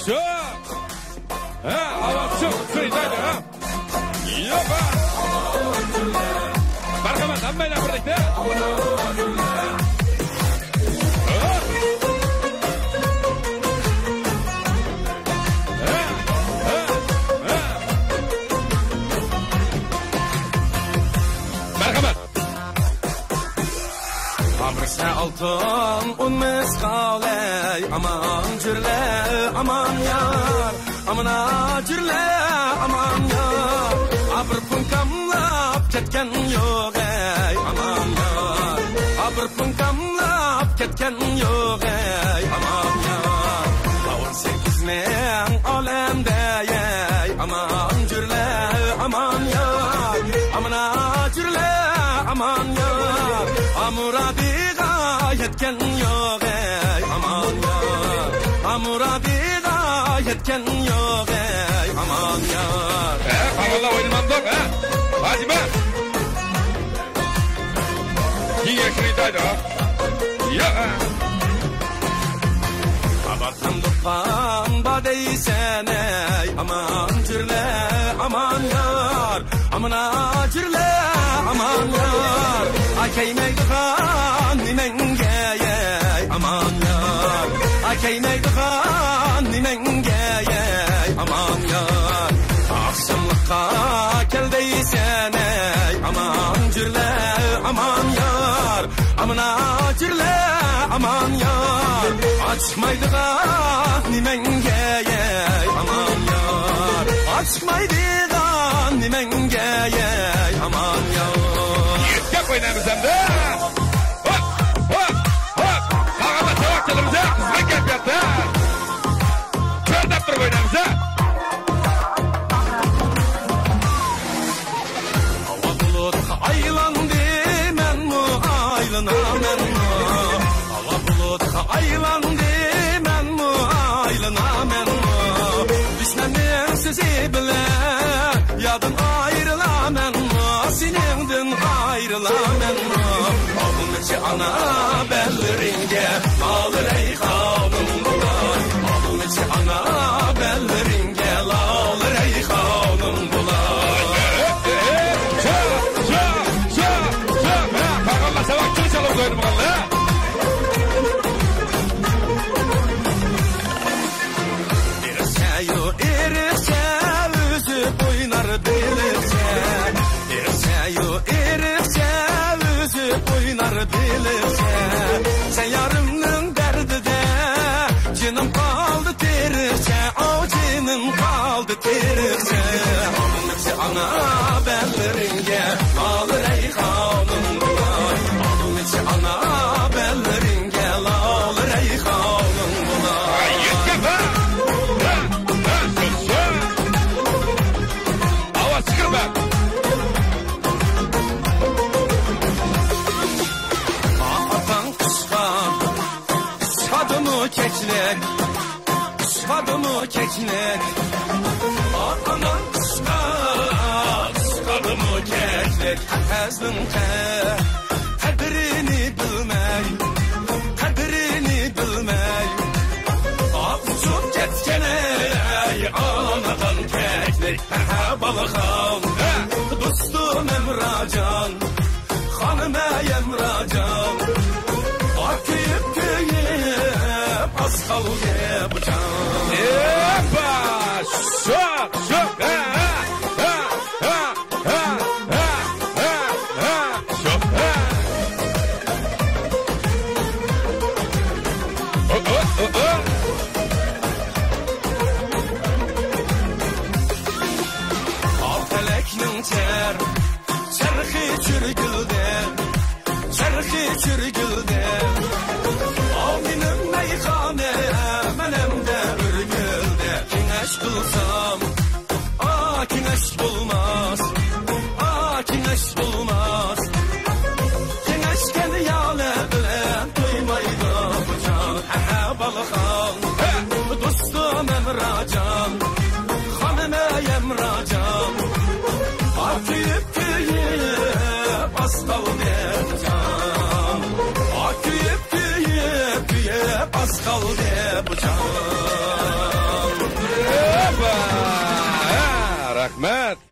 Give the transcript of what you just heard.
Şu. Hava şu. Suylaydı ha. Yopa. Marhamat, hammaylar birlikda. Amrsa altın un mesqalay aman jürle aman yar amana jürle aman yar abir pun kamlab ketgan yo'q ey aman yar abir pun kamlab ketgan yo'q ey aman yar 18 ming olamda ey aman jürle aman yar amana jürle aman yar amuradiga yetken yo'q ey aman yar amuradiga yetken yo'q ey aman yar Qavalla o'ynamandoq ha Fazima Niye şuydaydı ha Ya Abartan dupan badeysen ey aman jürle aman yar amına jürle aman yar Akaynaydigan nimenge ey aman yar Akaynaydigan nimenge ey aman yar Akşamlıkka keldiysen ey aman jürle aman yar amına jürle aman yar Açmaydigan nimenge ey aman yar Açmaydigan nimenge ey aman yar Yetkak oynayımız hem de Hop hop hop Kağama tevakkelimize kızgın gelip yattı Kördep durup oynayımız ha Hava bulut aylandı men mu aylana men mu Hava bulut aylandı men mu aylana men mu Düşmenin sözü bile yadın ayrıla men mu Senindin ayrıla men mu Alın içi ana belleringe alır ey kanım bular Alın içi ana belleringe alır ey kanım bular Kağama sevakçını çalıp koydum valla Erikse üzüp oynar bilirse Erikse üzüp oynar bilirse Sen yarımın derdi de Canım kaldı terirse O canım kaldı terirse Onun içi ana belleringe Alır ey kanım bular Onun içi ana belleringe Alır ey kanım bular Yetkak ha Hava çıkır be Atan kışkadı mı keçler Kışkadı mı keçler Atan kışkadı mı keçler Kefezдің kadrini bilmey Kadrini bilmey Akçuk ketkene anadan kekler Balıqam dostum Emracan Hanım Emracan Akıyıp köyüp Asqal bıçan Epa Şok şok Şok Alteleknin ter Çerxi çürgülde Çerxi çürgülde Aminim meyxane Menemde ürgülde Kineş kılsam Kineş bulmaz Kineş bulmaz Kineşken yale bilen Duymaydı bıçan Balıqan Dostum Emracan Hanım Emracan Akıyıp köyüp Asqal bıçan Akıyıp köyüp Asqal bıçan Rahmet.